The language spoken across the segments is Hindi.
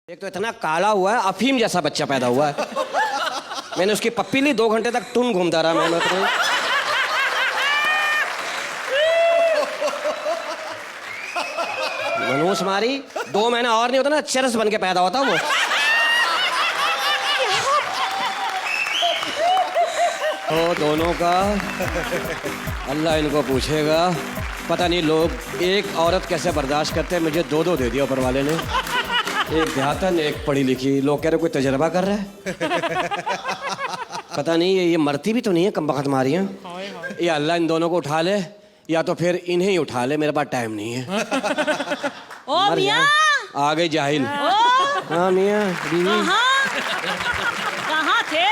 एक तो इतना काला हुआ है, अफीम जैसा बच्चा पैदा हुआ है। मैंने उसकी पप्पी ली, 2 घंटे तक टुन घूमता रहा मैं तो। मनूस मारी 2 महीना और नहीं होता ना, चरस बन के पैदा होता वो। तो दोनों का अल्लाह इनको पूछेगा। पता नहीं लोग एक औरत कैसे बर्दाश्त करते हैं। मुझे 2-2 दे दिया ऊपर वाले ने, एक देहातन एक पढ़ी लिखी। लोग कह रहे कोई तजर्बा कर रहा है। पता नहीं ये मरती भी तो नहीं है कमबख्त मारियां। या अल्लाह इन दोनों को उठा ले या तो फिर इन्हें ही उठा ले, मेरे पास टाइम नहीं है। ओ मियां, आ गई जाहिल। हाँ मियां बीवी। कहाँ थे?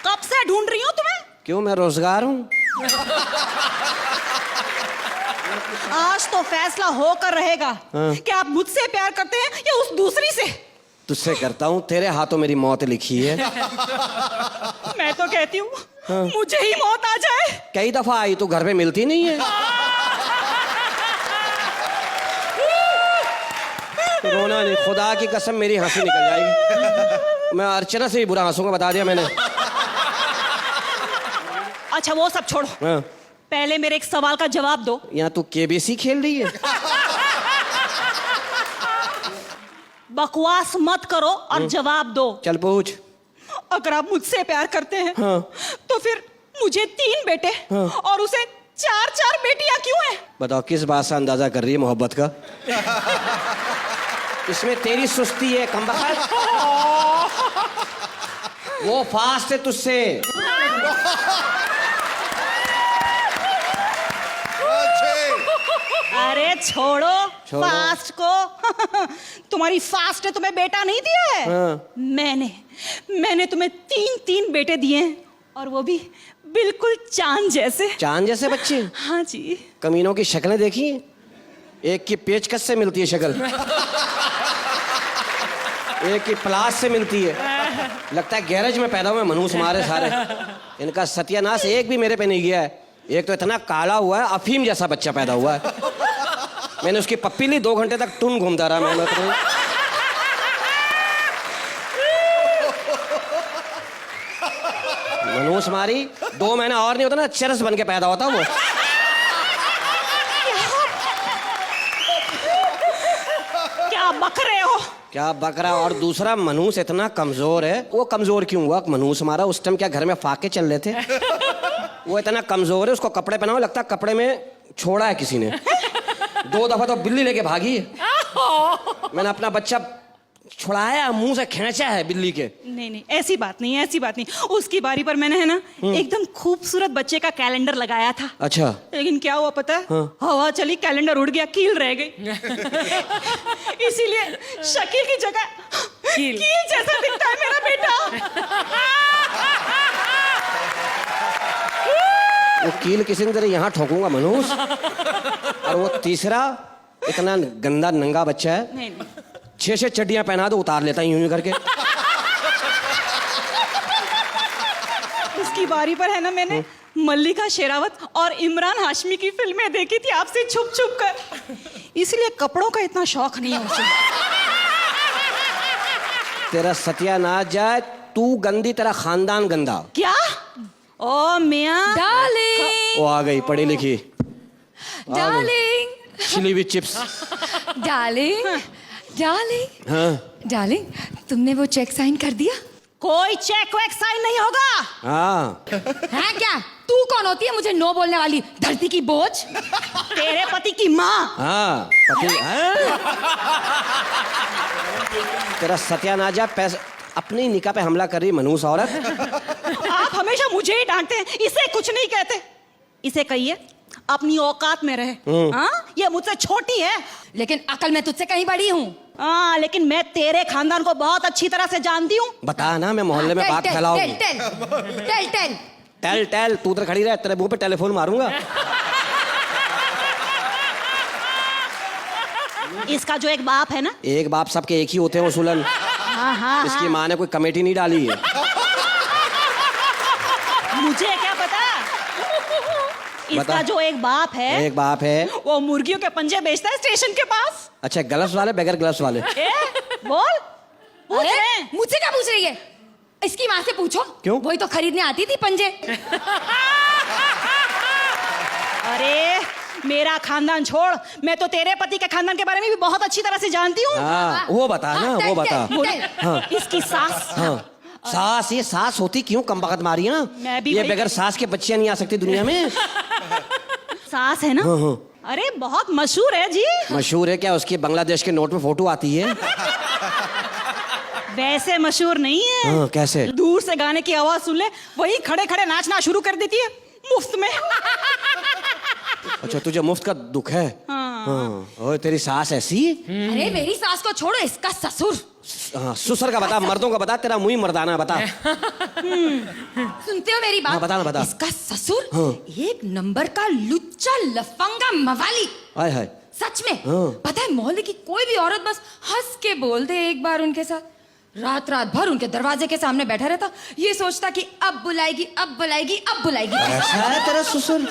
कब से ढूंढ रही हूँ तुम्हें। क्यों, मैं रोजगार हूँ। आज तो फैसला होकर रहेगा कि आप मुझसे प्यार करते हैं या उस दूसरी से। तुझसे करता हूँ, तेरे हाथों मेरी मौत लिखी है। मैं तो कहती हूँ मुझे ही मौत आ जाए। कई दफा आई तू, घर पे मिलती नहीं है। रोना नहीं, खुदा की कसम मेरी हंसी निकल जाएगी। मैं अर्चना से ही बुरा हंसूंगा, बता दिया मैंने। अच्छा वो सब छोड़ो, पहले मेरे एक सवाल का जवाब दो। यहाँ तू केबीसी खेल रही है। बकवास मत करो और जवाब दो। चल पूछ। अगर आप मुझसे प्यार करते हैं तो फिर मुझे 3 बेटे और उसे 4-4 बेटियां क्यों हैं? बताओ किस बात से अंदाजा कर रही है मोहब्बत का? इसमें तेरी सुस्ती है कमबख्त। वो फास्ट है तुझसे। अरे छोड़ो फास्ट को। तुम्हारी फास्ट ने तुम्हें बेटा नहीं दिया है। मैंने तुम्हें 3-3 बेटे दिए हैं और वो भी बिल्कुल चांद जैसे। चांद जैसे बच्चे? हाँ जी। कमीनों की शक्लें देखी? एक की पेचकस से मिलती है शक्ल, एक की प्लास से मिलती है। लगता है गैरेज में पैदा हुए मनूस मारे सारे। इनका सत्यानाश एक भी मेरे पे नहीं गया है। एक तो इतना काला हुआ है, अफीम जैसा बच्चा पैदा हुआ है। मैंने उसकी पप्पी ली, 2 घंटे तक टुन घूमता रहा मैं तो। मनूस मारी 2 महीना और नहीं होता ना, चरस बन के पैदा होता वो। क्या बक रहे हो? क्या बक रहा? और दूसरा, मनूस इतना कमजोर है। वो कमजोर क्यों हुआ? मनूस हमारा उस टाइम क्या घर में फाके चल रहे थे? वो इतना कमजोर है, उसको कपड़े पहनाओ लगता है कपड़े में छोड़ा है किसी ने। 2 दफा तो बिल्ली लेके भागी है। मैंने अपना बच्चा छुड़ाया, मुंह से खींचा है बिल्ली के। नहीं ऐसी बात नहीं, ऐसी बात नहीं। उसकी बारी पर मैंने है ना एकदम खूबसूरत बच्चे का कैलेंडर लगाया था। अच्छा। लेकिन क्या हुआ पता है? हवा चली, कैलेंडर उड़ गया, कील रह गई। इसीलिए शकील की जगह कील जैसा दिखता है मेरा बेटा। वो कील किसी ने तेरे यहाँ ठोकूंगा मनूस। और वो तीसरा इतना गंदा नंगा बच्चा है। नहीं 6 चड्डियां पहना दो, उतार लेता यूं करके। उसकी बारी पर है ना, मैंने मल्लिका शेरावत और इमरान हाशमी की फिल्में देखी थी आपसे छुप छुप कर। इसलिए कपड़ों का इतना शौक नहीं है उसे। तेरा सत्यानाश जाए, तू गंदी, तेरा खानदान गंदा। क्या? ओ मियां डार्लिंग, वो आ गई पढ़ी लिखी। Darling, chilli with chips. Darling, darling, हाँ डार्लिंग, तुमने वो चेक साइन कर दिया? कोई चेक वेक साइन नहीं होगा। हाँ। है क्या? तू कौन होती है मुझे नो बोलने वाली? धरती की बोझ। तेरे पति की माँ। हाँ पति। हाँ? तेरा सत्यानाश जा, पैसे अपनी निकाह पे हमला कर रही मनूस औरत। आप हमेशा मुझे ही डांटते हैं, इसे कुछ नहीं कहते। इसे कहिए अपनी औकात में रहे। हाँ, ये मुझसे छोटी है लेकिन अकल में तुझसे कहीं बड़ी हूँ। हाँ, लेकिन मैं तेरे खानदान को बहुत अच्छी तरह से जानती हूँ। बता ना, मैं मोहल्ले में बात फैलाऊंगी। टेल तू उधर खड़ी रह, तेरे मुंह पे टेलीफोन मारूंगा। इसका जो एक बाप है ना, एक बाप सबके एक ही होते हैं उसूलन। हाँ, इसकी माँ ने कोई कमेटी नहीं डाली है। मुझे क्या पता। इसका जो एक बाप है वो मुर्गियों के पंजे बेचता है स्टेशन के पास। अच्छा, ग्लव्स वाले बगैर ग्लव्स वाले? बोल पूछ अरे, रहे हैं। मुझसे क्या पूछ रही है? इसकी माँ से पूछो। क्यों? वही तो खरीदने आती थी पंजे। अरे मेरा खानदान छोड़, मैं तो तेरे पति के खानदान के बारे में भी बहुत अच्छी तरह से जानती हूँ। हाँ वो बता ना, वो बता। हाँ। इसकी सास। हाँ सास, ये सास होती क्यों कम बखत मारी है ना। मैं भी ये वही- बगैर सास के बच्चियां नहीं आ सकती दुनिया में। सास है ना। हाँ, हाँ। अरे बहुत मशहूर है जी। मशहूर है क्या? उसकी बांग्लादेश के नोट में फोटो आती है। वैसे मशहूर नहीं है। हाँ, कैसे? दूर से गाने की आवाज सुन ले, वही खड़े खड़े नाचना शुरू कर देती है मुफ्त में। अच्छा तुझे मुफ्त का दुख है। हाँ। और तेरी सास ऐसी। अरे मेरी सास को छोड़ो, इसका ससुर। हाँ ससुर का बता, मर्दों का बता, तेरा मुंह ही मर्दाना बता। सुनते हो मेरी बात? हाँ, बता ना, बता। इसका ससुर हाँ। एक नंबर का लुच्चा लफंगा मवाली। हाय हाय। सच में। हाँ। पता है मोहल्ले की कोई भी औरत बस हंस के बोल दे एक बार उनके साथ, रात रात भर उनके दरवाजे के सामने बैठा रहता, ये सोचता कि अब बुलाएगी, अब बुलाएगी, अब बुलाएगी। ऐसा है तेरा ससुर?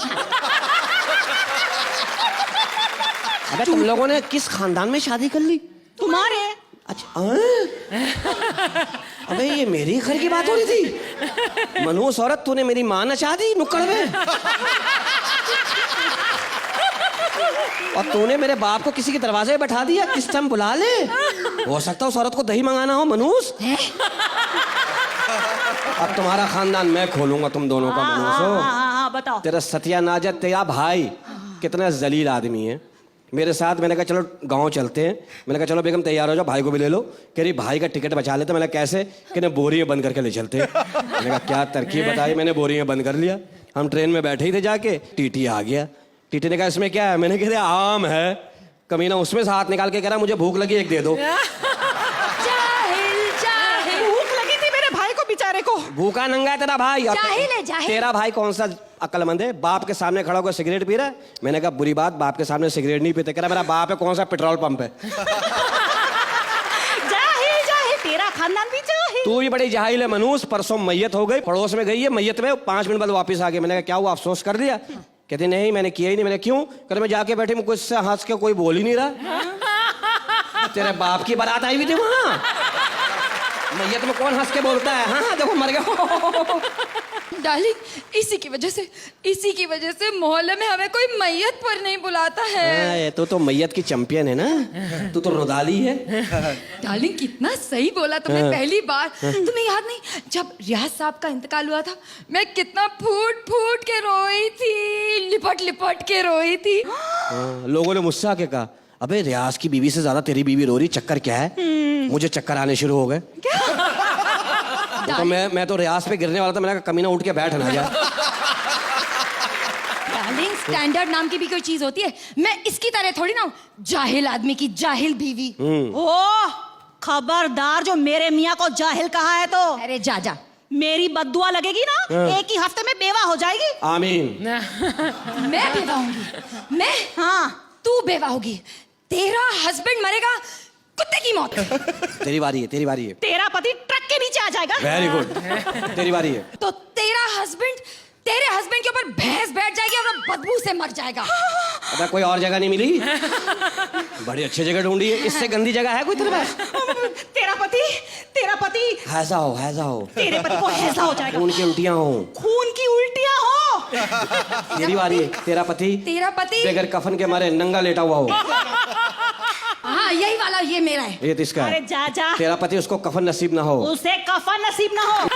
अबे तुम लोगों ने किस खानदान में शादी कर ली? तुम्हारे। अच्छा अबे ये मेरी घर की बात हो रही थी। मनहूस औरत, तूने मेरी माँ नचा दी नुक्कड़ में। और तूने मेरे बाप को किसी के दरवाजे पे बैठा दिया। किस टाइम बुला ले? हो सकता है उस औरत को दही मंगाना हो। मनहूस, अब तुम्हारा खानदान मैं खोलूंगा, तुम दोनों का। मनहूस हो, हाँ, बताओ। तेरा सत्यानाज, तेरा भाई कितना जलील आदमी है। मेरे साथ, मैंने कहा चलो गांव चलते हैं। मैंने कहा चलो बेगम तैयार हो जाओ, भाई को भी ले लो। कह रही भाई का टिकट बचा लेते। मैंने कैसे? कि बोरियां बंद करके ले चलते। मैंने कहा क्या तरकीब बताई। मैंने बोरियां बंद कर लिया। हम ट्रेन में बैठे ही थे, जाके टीटी आ गया। टीटी ने कहा इसमें क्या है? मैंने कह दिया आम है। कमीना उसमें से हाथ निकाल के कह रहा मुझे भूख लगी, एक दे दो। जाहिल जाहिल। भूख लगी थी मेरे भाई को बेचारे को। भूखा नंगा है तेरा भाई। और जाहिल है, जाहिल। तेरा भाई कौन सा अक्लमंद है? बाप के सामने खड़ा होकर सिगरेट पी रहा है। मैंने कहा बुरी बात, बाप के सामने सिगरेट नहीं पीते। कह रहा मेरा बाप है, कौन सा पेट्रोल पंप है। जाहिल जाहिल, तेरा खानदान भी जाहिल। तू भी बड़ी जाहिल है मनूस। परसों मैयत हो गई, पड़ोस में गई है, मैयत में 5 मिनट बाद वापस आ गई। मैंने कहा क्या हुआ, अफसोस कर दिया? कहते नहीं मैंने किया ही नहीं। मैंने कहा क्यों? कहते मैं जाके बैठी, मुझको इससे हंस के कोई बोल ही नहीं रहा। तेरे बाप की बारात आई हुई थी वहां। मैयत में कौन हंस के बोलता है? हाँ देखो मर गया। डार्लिंग, इसी की वजह से मोहल्ले में हमें कोई मैयत पर नहीं बुलाता है। तो मैयत की चैंपियन है ना, तू तो रुदाली है। डार्लिंग कितना सही बोला तुमने। पहली बार तुम्हें याद नहीं, जब रियाज साहब का इंतकाल हुआ था, मैं कितना फूट फूट के रोई थी, लिपट लिपट के रोई थी। लोगों ने मुझसे आके कहा अबे रियाज की बीवी से ज्यादा तेरी बीवी रो रही, चक्कर क्या है? मुझे चक्कर आने शुरू हो गए। तो मैं तो रियाज पे गिरने वाला था। मैंने कहा कमीना उठ के बैठ ना जा। डार्लिंग, स्टैंडर्ड नाम की भी कोई चीज होती है। मैं इसकी तरह थोड़ी ना हूं, जाहिल आदमी की जाहिल बीवी। ओ खबरदार, जो मेरे मियाँ को जाहिल कहा है तो अरे जा जा। मेरी बद्दुआ लगेगी ना, एक ही हफ्ते में बेवा हो जाएगी। आमीन। मैं बेवा होंगी। मैं? हाँ, तू बेवा होगी। तेरा हस्बैंड मरेगा कुत्ते की मौत। तेरी बारी है, तेरी बारी है। तेरा पति ट्रक के नीचे आ जाएगा। वेरी गुड, तेरी बारी है। तो तेरे हस्बैंड के ऊपर भैंस बैठ जाएगी और वो बदबू से मर जाएगा। अबे कोई और जगह नहीं मिली? बड़ी अच्छी जगह ढूंढी है, इससे गंदी जगह है कोई तेरे पास? तेरा पति हैजा हो। तेरे पति को हैजा हो जाएगा। खून की उल्टियां हो। खून की उल्टियां हो। तेरी बारी है। तेरा पति बगैर कफन के मारे नंगा लेटा हुआ हो। हाँ यही वाला, ये मेरा है। ये किसका है? अरे जा जा। तेरा पति, उसको कफन नसीब ना हो। उसे कफन नसीब ना हो।